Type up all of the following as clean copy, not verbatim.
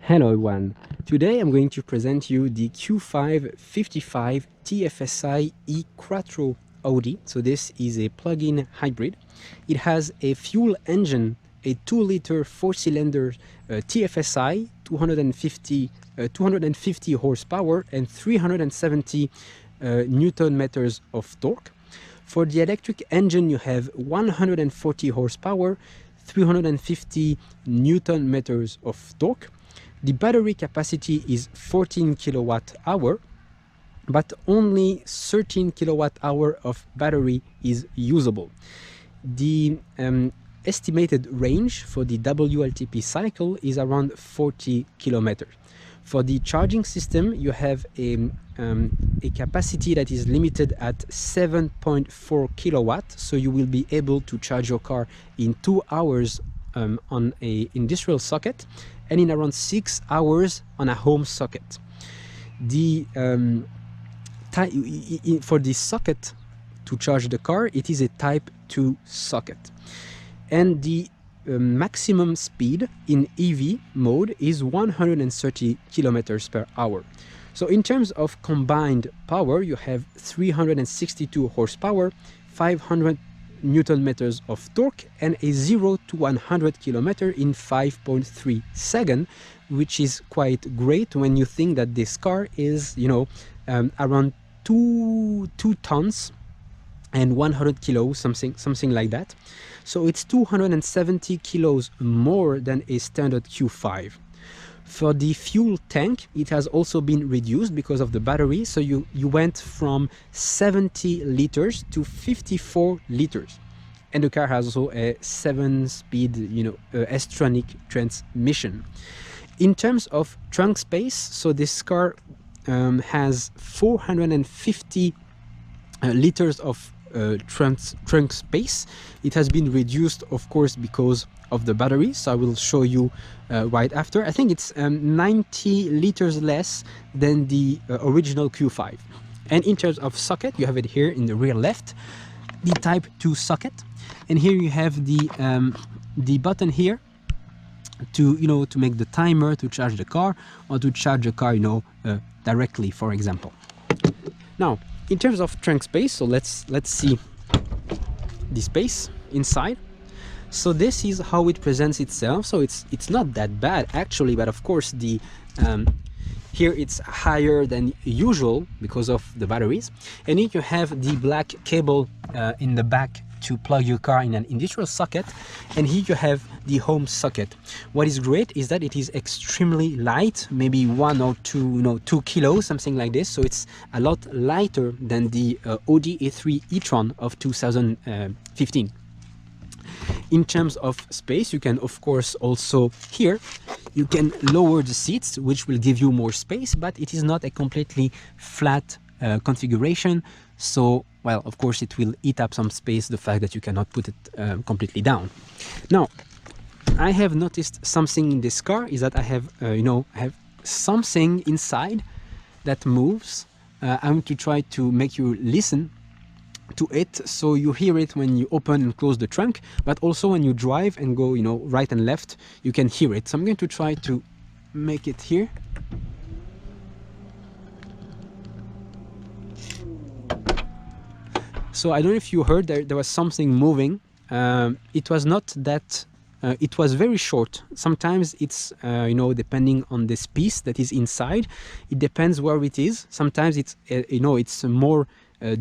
Hello everyone, today I'm going to present you the Q5 55 TFSI e-Quattro Audi. So this is a plug-in hybrid. It has a fuel engine, a 2-liter 4-cylinder TFSI, 250 horsepower and 370 Newton meters of torque. For the electric engine you have 140 horsepower, 350 Newton meters of torque. The battery capacity is 14 kilowatt hour, but only 13 kilowatt hour of battery is usable. The estimated range for the WLTP cycle is around 40 kilometers. For the charging system, you have a capacity that is limited at 7.4 kilowatt, so you will be able to charge your car in 2 hours on an industrial socket and in around 6 hours on a home socket. For the socket to charge the car, it is a Type 2 socket. And the maximum speed in EV mode is 130 kilometers per hour. So in terms of combined power, you have 362 horsepower, 500 Newton meters of torque, and a 0 to 100 kilometer in 5.3 seconds, which is quite great when you think that this car is, around 2 tons and 100 kilos, something like that. So it's 270 kilos more than a standard Q5. For the fuel tank, it has also been reduced because of the battery. So you went from 70 liters to 54 liters. And the car has also a 7-speed, S-tronic transmission. In terms of trunk space, so this car has 450 liters of trunk space. It has been reduced, of course, because of the battery, so I will show you right after. I think it's 90 liters less than the original Q5. And in terms of socket, you have it here in the rear left, the Type 2 socket, and here you have the button here to make the timer to charge the car, or to charge the car directly, for example. Now in terms of trunk space, so let's see the space inside. So this is how it presents itself. So it's not that bad actually, but of course the here it's higher than usual because of the batteries. And here you have the black cable in the back to plug your car in an industrial socket, and here you have the home socket. What is great is that it is extremely light, maybe 1 or 2 kilos, something like this. So it's a lot lighter than the Audi A3 e-tron of 2015. In terms of space, you can of course also here you can lower the seats, which will give you more space, but it is not a completely flat configuration. So, well, of course it will eat up some space, the fact that you cannot put it completely down. Now, I have noticed something in this car is that I have, I have something inside that moves. I'm going to try to make you listen to it, so you hear it when you open and close the trunk, but also when you drive and go, right and left, you can hear it. So I'm going to try to make it here. So I don't know if you heard there was something moving. It was not that, it was very short. Sometimes it's, depending on this piece that is inside, it depends where it is. Sometimes it's, it's more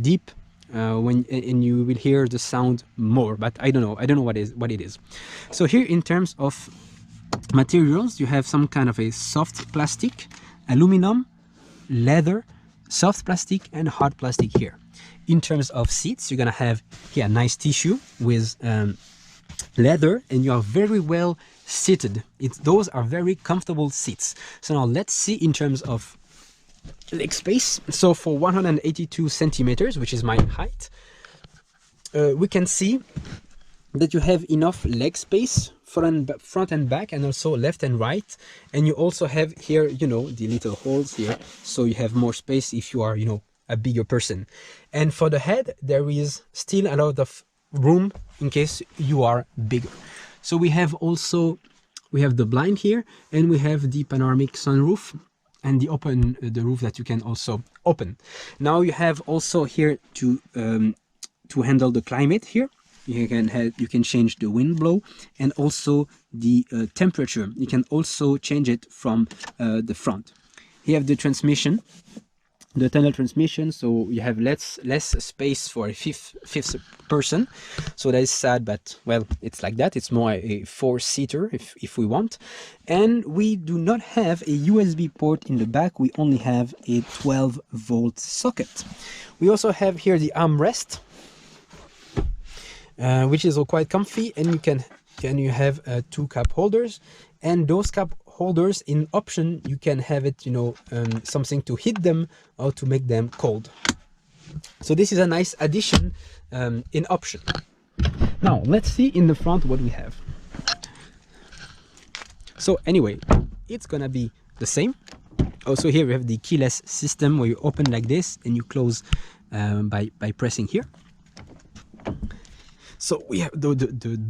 deep and you will hear the sound more, but I don't know what it is. So here in terms of materials, you have some kind of a soft plastic, aluminum, leather, soft plastic and hard plastic here. In terms of seats, you're gonna have here nice tissue with leather, and you are very well seated. Those are very comfortable seats. So now let's see in terms of leg space. So for 182 centimeters, which is my height, we can see that you have enough leg space front and back, and also left and right. And you also have here, the little holes here, so you have more space if you are, a bigger person. And for the head, there is still a lot of room in case you are bigger. So we have also We have the blind here, and we have the panoramic sunroof and the roof that you can also open. Now you have also here to handle the climate here. You can change the wind blow and also the temperature. You can also change it from the front. You have the transmission, the tunnel transmission, so you have less space for a fifth person. So that is sad, but well, it's like that. It's more a 4-seater if we want. And we do not have a USB port in the back. We only have a 12-volt socket. We also have here the armrest, which is quite comfy, and you have 2 cup holders, and those cup holders in option you can have it, something to heat them or to make them cold. So this is a nice addition in option. Now let's see in the front what we have. So anyway, it's gonna be the same. Also here we have the keyless system where you open like this and you close by pressing here. So we have the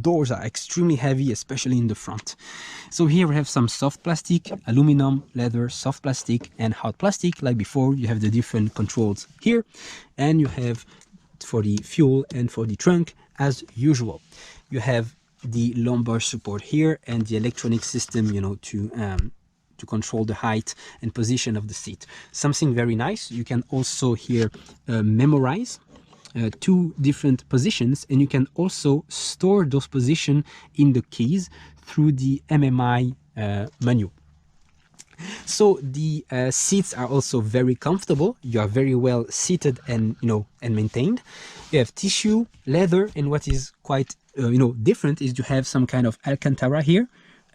doors are extremely heavy, especially in the front. So here we have some soft plastic, aluminum, leather, soft plastic, and hard plastic. Like before, you have the different controls here, and you have for the fuel and for the trunk as usual. You have the lumbar support here and the electronic system, to control the height and position of the seat. Something very nice. You can also here memorize 2 different positions, and you can also store those positions in the keys through the MMI menu. So the seats are also very comfortable. You are very well seated and maintained. You have tissue, leather, and what is quite different is you have some kind of Alcantara here,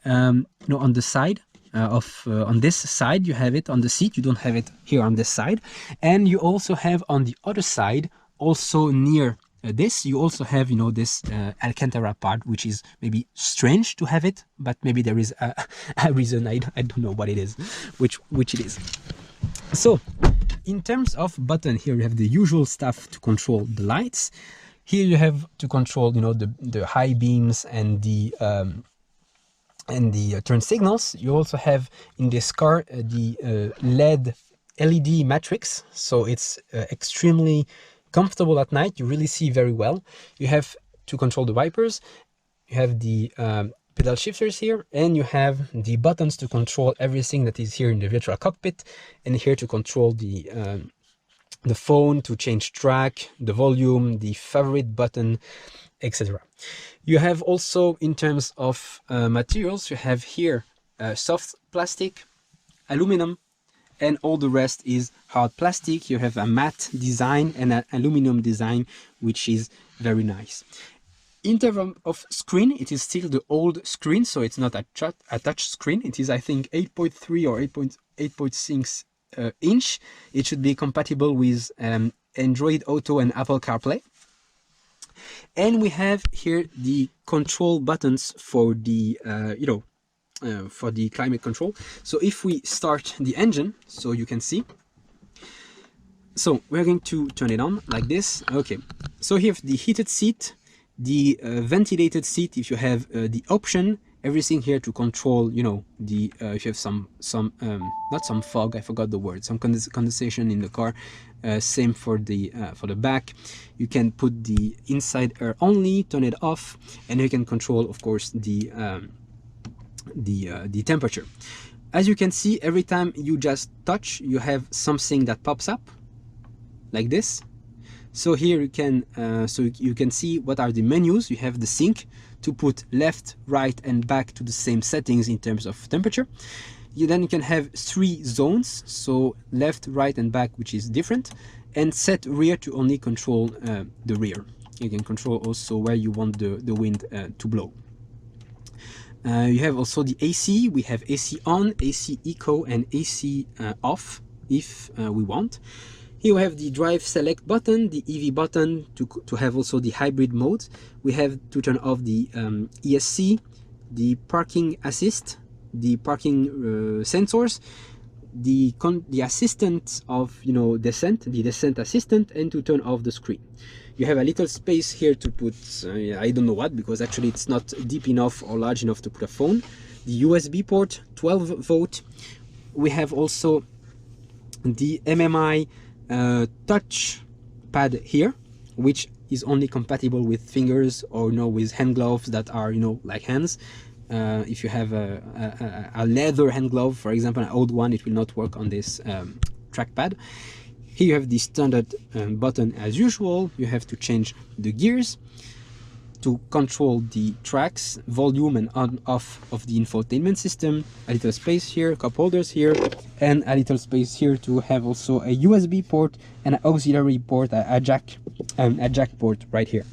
on the side. On this side you have it on the seat. You don't have it here on this side, and you also have on the other side, also near this, you also have this Alcantara part, which is maybe strange to have it, but maybe there is a reason. I don't know what it is, which it is. So in terms of button, here you have the usual stuff to control the lights. Here you have to control the high beams and the turn signals. You also have in this car the LED matrix, so it's extremely comfortable at night. You really see very well. You have to control the wipers. You have the pedal shifters here, and you have the buttons to control everything that is here in the virtual cockpit, and here to control the phone, to change track, the volume, the favorite button, etc. You have also, in terms of materials, you have here soft plastic, aluminum, and all the rest is hard plastic. You have a matte design and an aluminum design, which is very nice. In terms of screen, it is still the old screen, so it's not a touch screen. It is, I think, 8.3 or 8.6 inch. It should be compatible with Android Auto and Apple CarPlay. And we have here the control buttons for the for the climate control. So if we start the engine, so you can see, so we're going to turn it on like this. Okay, so here the heated seat, the ventilated seat, if you have the option, everything here to control, the if you have some not some fog, I forgot the word, some condensation in the car. Same for the back. You can put the inside air only, turn it off, and you can control, of course, the temperature. As you can see, every time you just touch, you have something that pops up like this. So here you can see what are the menus. You have the sync to put left, right, and back to the same settings in terms of temperature. Then you can have 3 zones, so left, right, and back, which is different, and set rear to only control the rear. You can control also where you want the wind to blow. You have also the AC. We have AC on, AC eco, and AC off if we want. Here we have the drive select button, the EV button to have also the hybrid mode. We have to turn off the ESC, the parking assist, the parking sensors, the assistant of descent, the descent assistant, and to turn off the screen. You have a little space here to put I don't know what, because actually it's not deep enough or large enough to put a phone, the USB port, 12 volt. We have also the MMI touch pad here, which is only compatible with fingers or with hand gloves that are like hands. If you have a leather hand glove, for example, an old one, it will not work on this trackpad. Here you have the standard button as usual. You have to change the gears to control the tracks, volume and on off of the infotainment system. A little space here, cup holders here, and a little space here to have also a USB port and an auxiliary port, a jack port right here.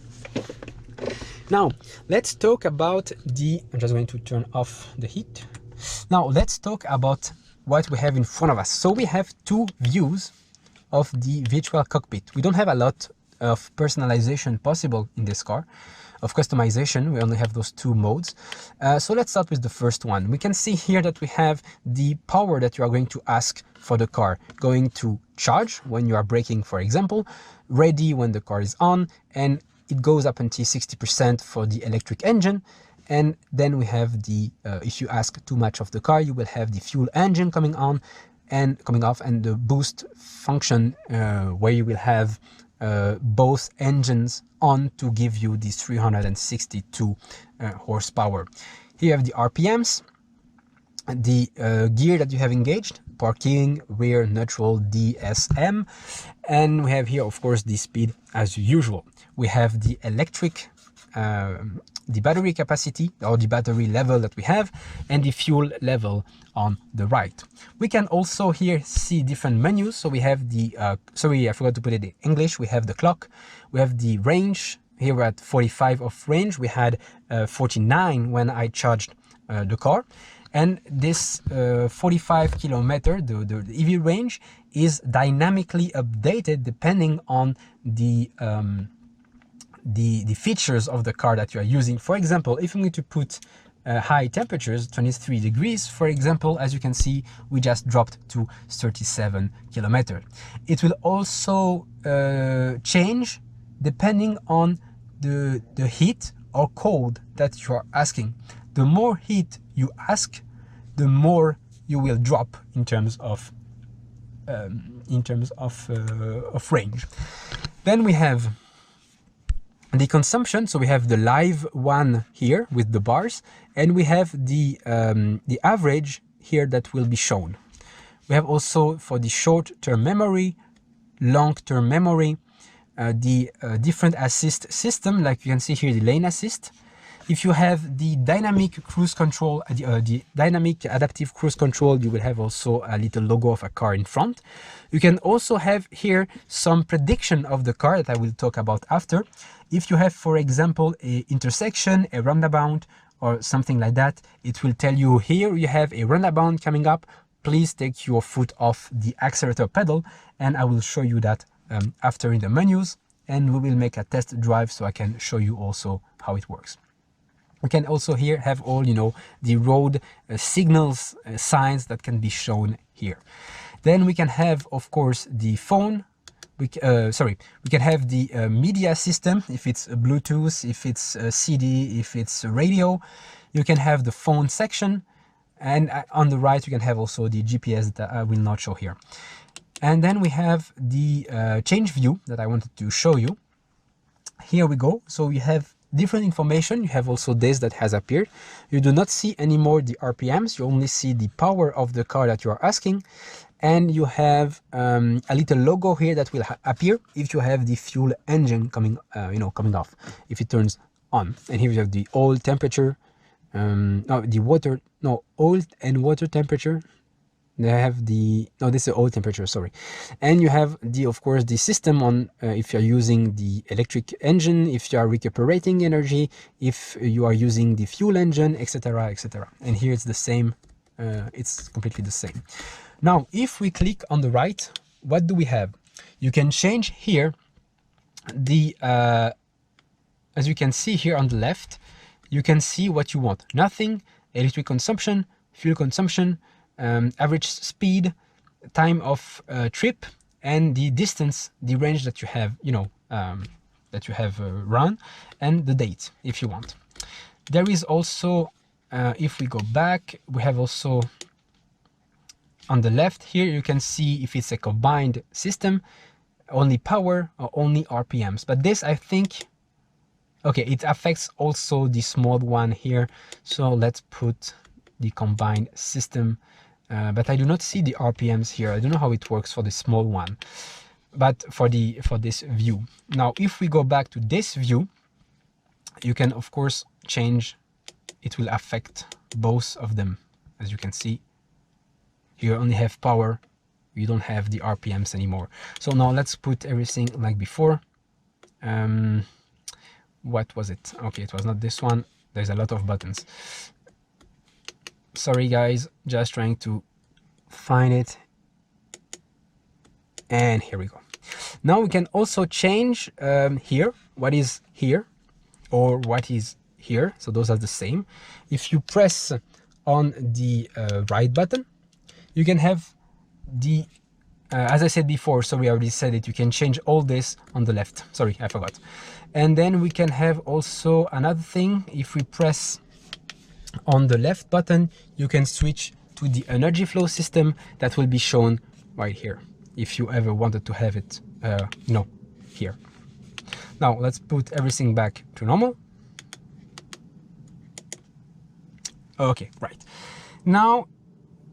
Now let's talk about I'm just going to turn off the heat. Now let's talk about what we have in front of us. So we have two views of the virtual cockpit. We don't have a lot of personalization possible in this car, of customization. We only have those two modes. So let's start with the first one. We can see here that we have the power that you are going to ask for the car, going to charge when you are braking, for example, ready when the car is on, and it goes up until 60% for the electric engine. And then we have the if you ask too much of the car, you will have the fuel engine coming on and coming off, and the boost function where you will have both engines on to give you these 362 horsepower. Here you have the RPMs, the gear that you have engaged, parking, rear, neutral, DSM, and we have here of course the speed as usual. We have the electric, the battery capacity or the battery level that we have, and the fuel level on the right. We can also here see different menus. So we have the sorry, I forgot to put it in English. We have the clock, we have the range. Here we're at 45 of range. We had 49 when I charged the car, and this 45 kilometer, the EV range, is dynamically updated depending on the features of the car that you are using. For example, if I'm going to put high temperatures, 23 degrees, for example, as you can see, we just dropped to 37 kilometers. It will also change depending on the heat or cold that you are asking. The more heat you ask, the more you will drop in terms of range. Then we have the consumption. So we have the live one here with the bars, and we have the average here that will be shown. We have also for the short-term memory, long-term memory, the different assist system, like you can see here, the lane assist. If you have the dynamic cruise control, the dynamic adaptive cruise control, you will have also a little logo of a car in front. You can also have here some prediction of the car that I will talk about after. If you have, for example, a intersection, a roundabout, or something like that, it will tell you here you have a roundabout coming up. Please take your foot off the accelerator pedal, and I will show you that after in the menus, and we will make a test drive so I can show you also how it works. We can also here have all, the road signals, signs that can be shown here. Then we can have, of course, the phone. We can have the media system, if it's Bluetooth, if it's CD, if it's radio. You can have the phone section, and on the right you can have also the GPS that I will not show here. And then we have the change view that I wanted to show you. Here we go. So you have different information. You have also this that has appeared. You do not see anymore the RPMs. You only see the power of the car that you are asking. And you have a little logo here that will appear if you have the fuel engine coming off, if it turns on. And here you have the oil temperature, oil and water temperature. They have this is oil temperature, sorry. And you have of course the system on if you're using the electric engine, if you are recuperating energy, if you are using the fuel engine, etc., etc. And here it's the same, it's completely the same. Now, if we click on the right, what do we have? You can change here the, as you can see here on the left, you can see what you want. Nothing, electric consumption, fuel consumption, average speed, time of trip, and the distance, the range that you have, run, and the date if you want. There is also if we go back, we have also on the left here, you can see if it's a combined system, only power or only RPMs. But this, I think, okay, it affects also the small one here. So let's put the combined system, but I do not see the RPMs here. I don't know how it works for the small one, but for this view. Now, if we go back to this view, you can of course change. It will affect both of them. As you can see, you only have power, you don't have the RPMs anymore. So now let's put everything like before. What was it? Okay, it was not this one. There's a lot of buttons. Sorry guys, just trying to find it. And here we go. Now we can also change here, what is here or what is here. So those are the same. If you press on the right button, you can have the, as I said before, sorry, I already said it, you can change all this on the left. Sorry, I forgot. And then we can have also another thing. If we press on the left button, you can switch to the energy flow system that will be shown right here, if you ever wanted to have it, here. Now let's put everything back to normal. Okay, right. Now,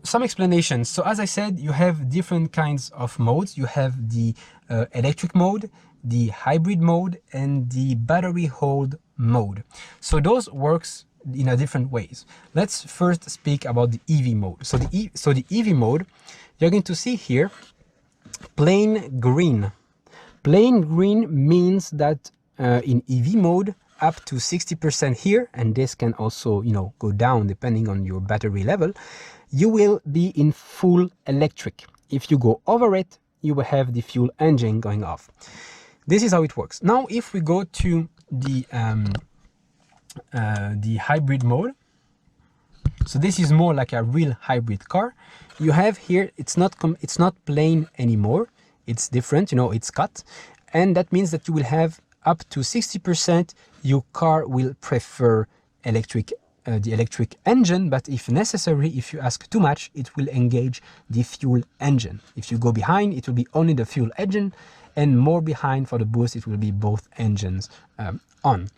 some explanations. So as I said, you have different kinds of modes. You have the electric mode, the hybrid mode, and the battery hold mode. So those works in a different ways. Let's first speak about the EV mode. So the EV mode, you're going to see here, plain green. Plain green means that in EV mode, up to 60% here, and this can also, go down depending on your battery level, you will be in full electric. If you go over it, you will have the fuel engine going off. This is how it works. Now, if we go to the hybrid mode, so this is more like a real hybrid car. You have here, it's not plain anymore. It's different, it's cut, and that means that you will have up to 60%. Your car will prefer the electric engine, but if necessary, if you ask too much, it will engage the fuel engine. If you go behind, it will be only the fuel engine, and more behind for the boost, it will be both engines on.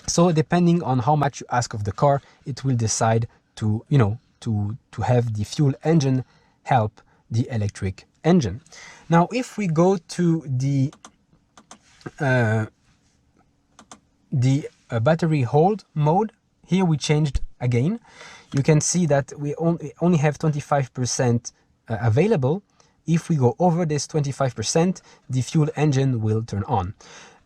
So depending on how much you ask of the car, it will decide to have the fuel engine help the electric engine. Now, if we go to the battery hold mode, here we changed again. You can see that we only have 25% available. If we go over this 25%, the fuel engine will turn on.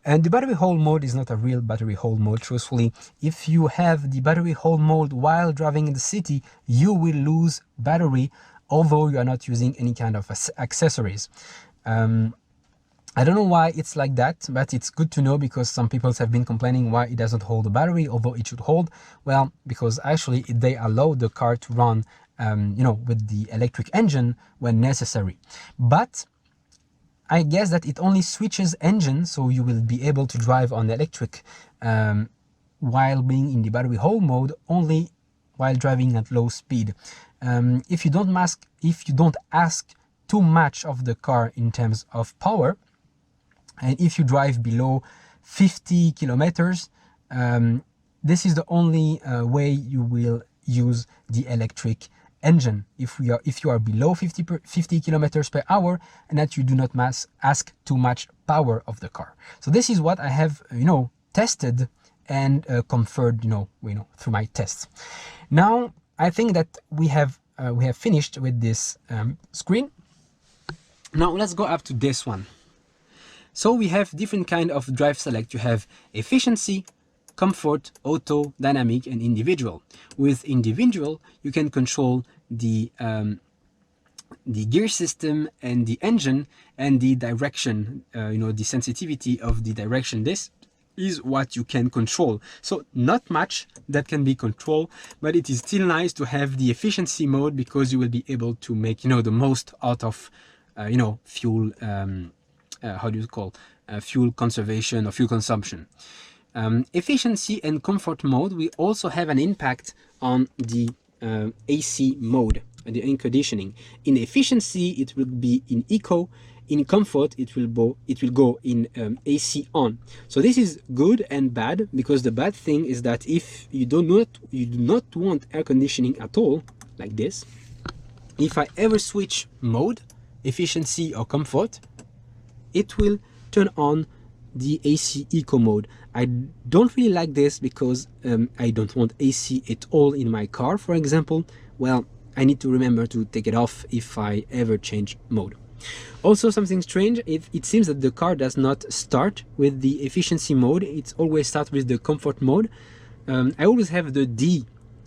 And the battery hold mode is not a real battery hold mode, truthfully. If you have the battery hold mode while driving in the city, you will lose battery, although you are not using any kind of accessories. I don't know why it's like that, but it's good to know, because some people have been complaining why it doesn't hold the battery, although it should hold. Well, because actually they allow the car to run, with the electric engine when necessary. But I guess that it only switches engine, so you will be able to drive on electric while being in the battery hold mode, only while driving at low speed. If you don't ask too much of the car in terms of power, and if you drive below 50 kilometers, this is the only way you will use the electric engine. If you are below 50 kilometers per hour, and that you do not ask too much power of the car. So this is what I have, tested and confirmed, through my tests. Now I think that we have finished with this screen. Now let's go up to this one. So we have different kind of drive select. You have efficiency, comfort, auto, dynamic, and individual. With individual, you can control the gear system and the engine and the direction, the sensitivity of the direction. This is what you can control. So not much that can be controlled, but it is still nice to have the efficiency mode, because you will be able to make, the most out of, fuel, fuel conservation or fuel consumption. Efficiency and comfort mode will also have an impact on the AC mode, the air conditioning. In efficiency, it will be in eco. In comfort, it will go in AC on. So this is good and bad, because the bad thing is that if you do not want air conditioning at all, like this, if I ever switch mode, efficiency or comfort, it will turn on the AC eco mode. I don't really like this because I don't want AC at all in my car, for example. Well, I need to remember to take it off if I ever change mode. Also, something strange, it seems that the car does not start with the efficiency mode. It always starts with the comfort mode. I always have the D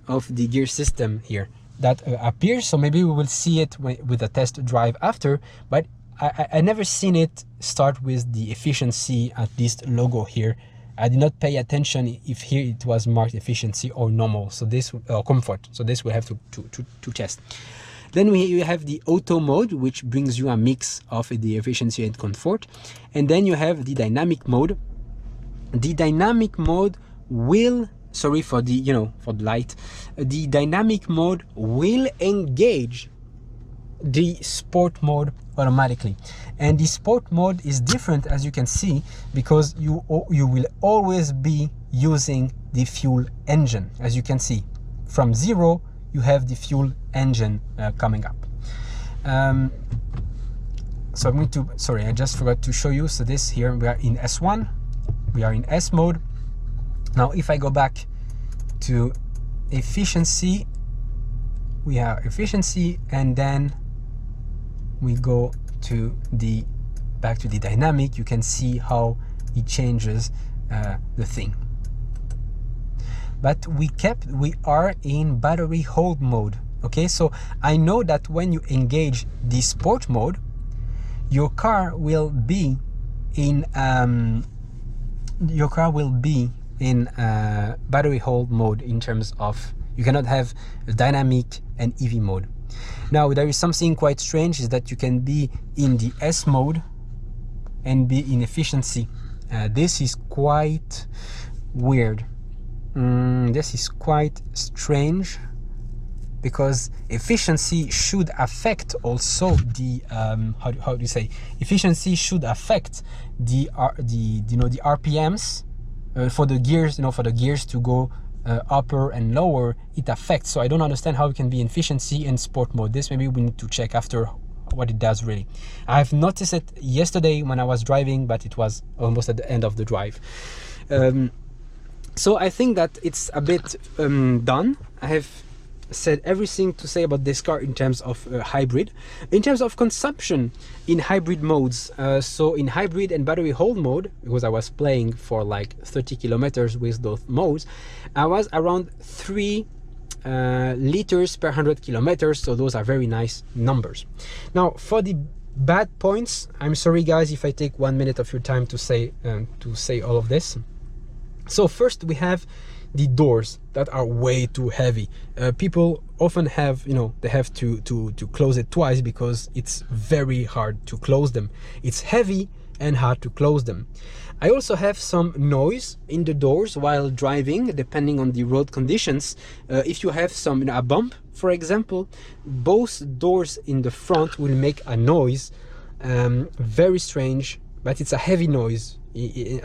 of the gear system here that appears, so maybe we will see it with a test drive after, but I never seen it start with the efficiency, at least logo here. I did not pay attention if here it was marked efficiency or normal, so this comfort. So this we'll have to test. Then you have the auto mode, which brings you a mix of the efficiency and comfort. And then you have the dynamic mode. The dynamic mode will, sorry for the, for the light. The dynamic mode will engage the sport mode automatically. And the sport mode is different, as you can see, because you will always be using the fuel engine. As you can see, from 0, you have the fuel engine coming up. So I'm going to, sorry, I just forgot to show you. So this here, we are in S1, we are in S mode. Now, if I go back to efficiency, we have efficiency, and then we go to the back to the dynamic. You can see how it changes the thing. But we are in battery hold mode. Okay, so I know that when you engage the sport mode, your car will be in battery hold mode, in terms of you cannot have a dynamic and EV mode. Now, there is something quite strange, is that you can be in the S mode and be in efficiency. This is quite weird. This is quite strange, because efficiency should affect also the how do you say, efficiency should affect the RPMs for the gears, for the gears to go upper and lower, it affects. So I don't understand how it can be efficiency and sport mode. This maybe we need to check after what it does really. I've noticed it yesterday when I was driving, but it was almost at the end of the drive. So I think that it's a bit done. I have said everything to say about this car in terms of hybrid. In terms of consumption in hybrid modes, so in hybrid and battery hold mode, because I was playing for like 30 kilometers with those modes, I was around 3 liters per 100 kilometers, so those are very nice numbers. Now, for the bad points, I'm sorry guys if I take 1 minute of your time to say all of this. So first we have the doors that are way too heavy. People often have, they have to close it twice, because it's very hard to close them. It's heavy and hard to close them. I also have some noise in the doors while driving, depending on the road conditions. If you have a bump, for example, both doors in the front will make a noise, very strange, but it's a heavy noise.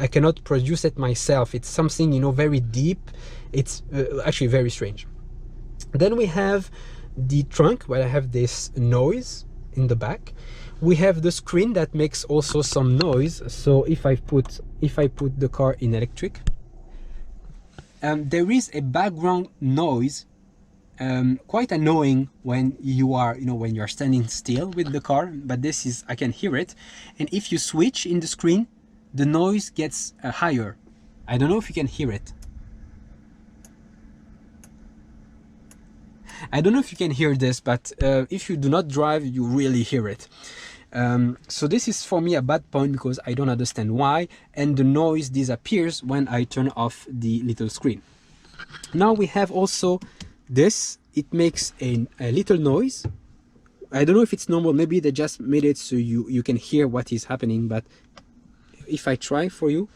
I cannot produce it myself. It's something, very deep. It's actually very strange. Then we have the trunk, where I have this noise in the back. We have the screen that makes also some noise. So if I put the car in electric, there is a background noise, quite annoying when you are, when you're standing still with the car. But this is, I can hear it. And if you switch in the screen, the noise gets higher. I don't know if you can hear it. I don't know if you can hear this, but if you do not drive, you really hear it. So this is for me a bad point, because I don't understand why, and the noise disappears when I turn off the little screen. Now we have also this. It makes a little noise. I don't know if it's normal. Maybe they just made it so you can hear what is happening, but if I try for you,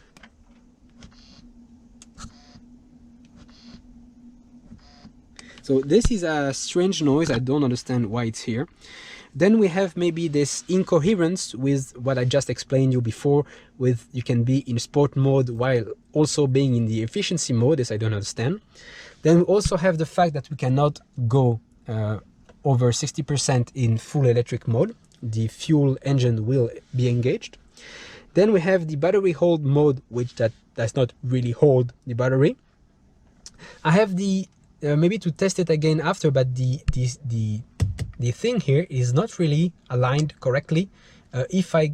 So this is a strange noise. I don't understand why it's here. Then we have maybe this incoherence with what I just explained you before, with you can be in sport mode while also being in the efficiency mode. This I don't understand. Then we also have the fact that we cannot go over 60% in full electric mode. The fuel engine will be engaged. Then we have the battery hold mode, which that does not really hold the battery. I have the maybe to test it again after, but the thing here is not really aligned correctly. If I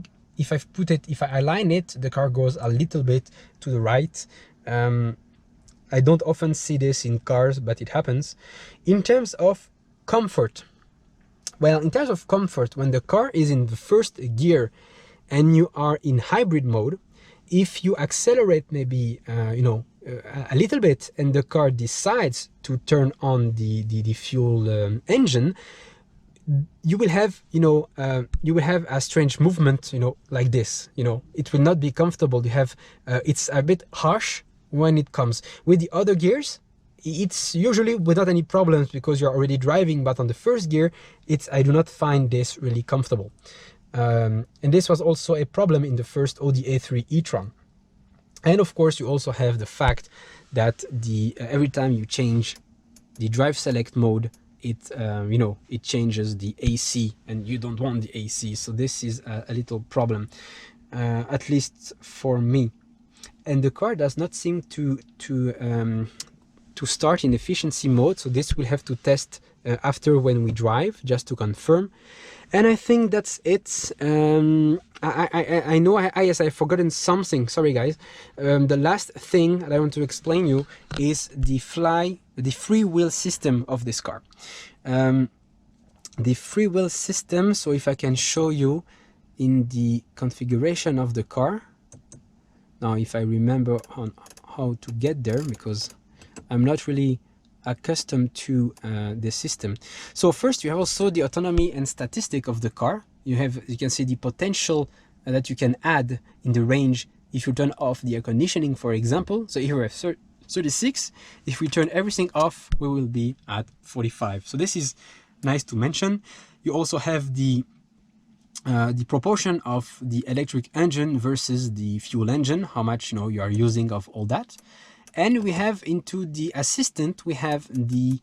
align it, the car goes a little bit to the right. I don't often see this in cars, but it happens. In terms of comfort, well, in terms of comfort, when the car is in the first gear and you are in hybrid mode, if you accelerate maybe a little bit and the car decides to turn on the fuel engine, you will have a strange movement, like this. It will not be comfortable. You have it's a bit harsh when it comes. With the other gears, it's usually without any problems because you're already driving, but on the first gear, I do not find this really comfortable. And this was also a problem in the first Audi A3 e-tron. And of course, you also have the fact that every time you change the drive select mode, it changes the AC, and you don't want the AC. So this is a little problem, at least for me. And the car does not seem to start in efficiency mode. So this we'll have to test after when we drive, just to confirm. And I think that's it. I know yes, I've forgotten something. Sorry, guys. The last thing that I want to explain you is the freewheel system of this car. The freewheel system. So if I can show you in the configuration of the car. Now, if I remember on how to get there, because I'm not really accustomed to the system. So first, you have also the autonomy and statistic of the car. You can see the potential that you can add in the range if you turn off the air conditioning, for example. So here we have 36. If we turn everything off, we will be at 45. So this is nice to mention. You also have the proportion of the electric engine versus the fuel engine, how much you are using of all that. And we have into the assistant, we have the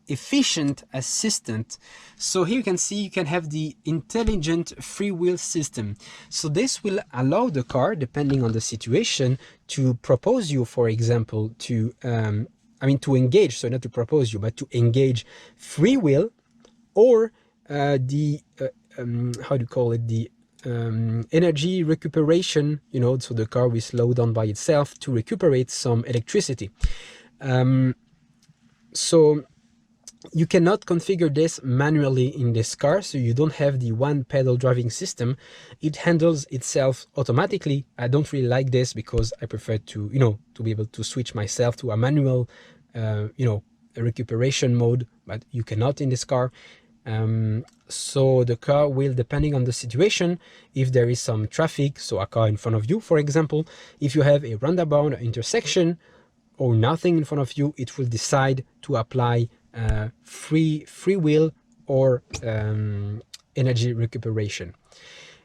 efficient assistant. So here you can see you can have the intelligent freewheel system. So this will allow the car, depending on the situation, to propose you, for example, to engage, so not to propose you, but to engage freewheel, or how do you call it, the energy recuperation, so the car will slow down by itself to recuperate some electricity. So you cannot configure this manually in this car, so you don't have the one pedal driving system. It handles itself automatically. I don't really like this because I prefer to be able to switch myself to a manual a recuperation mode, but you cannot in this car. So the car will, depending on the situation, if there is some traffic, so a car in front of you, for example, if you have a roundabout or intersection or nothing in front of you, it will decide to apply freewheel or energy recuperation.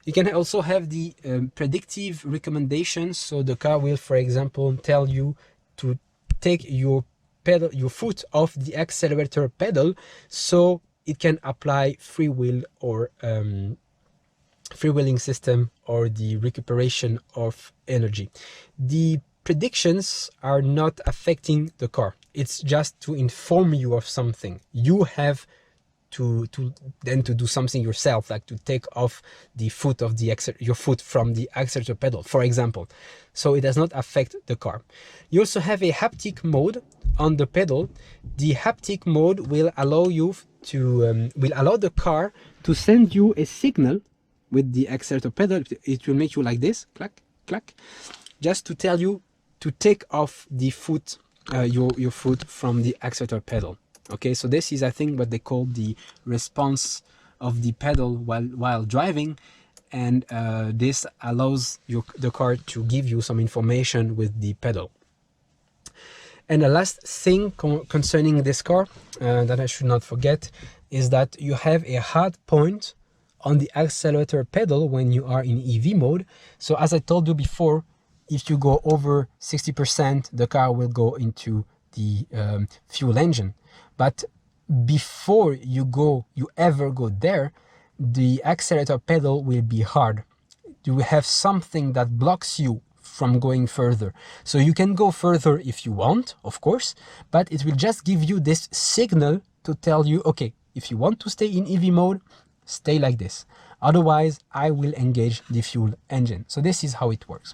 You can also have the predictive recommendations. So the car will, for example, tell you to take your foot off the accelerator pedal, so it can apply freewheel or freewheeling system or the recuperation of energy. The predictions are not affecting the car. It's just to inform you of something. You have to do something yourself, like to take off the foot of your foot from the accelerator pedal, for example. So it does not affect the car. You also have a haptic mode on the pedal. The haptic mode will allow you to allow the car to send you a signal with the accelerator pedal. It will make you like this, clack, clack, just to tell you to take off the foot, your foot from the accelerator pedal. Okay, so this is, I think, what they call the response of the pedal while driving, and this allows the car to give you some information with the pedal. And the last thing concerning this car that I should not forget is that you have a hard point on the accelerator pedal when you are in EV mode. So as I told you before, if you go over 60%, the car will go into the fuel engine. But before you ever go there, the accelerator pedal will be hard. You will have something that blocks you from going further. So you can go further if you want, of course, but it will just give you this signal to tell you, okay, if you want to stay in EV mode, stay like this. Otherwise, I will engage the fuel engine. So this is how it works.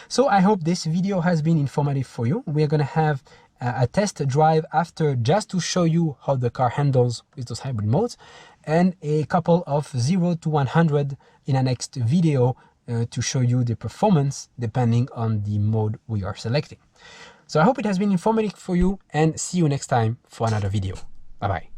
So I hope this video has been informative for you. We're going to have a test drive after, just to show you how the car handles with those hybrid modes, and a couple of 0 to 100 in a next video to show you the performance depending on the mode we are selecting. So I hope it has been informative for you, and see you next time for another video. Bye bye.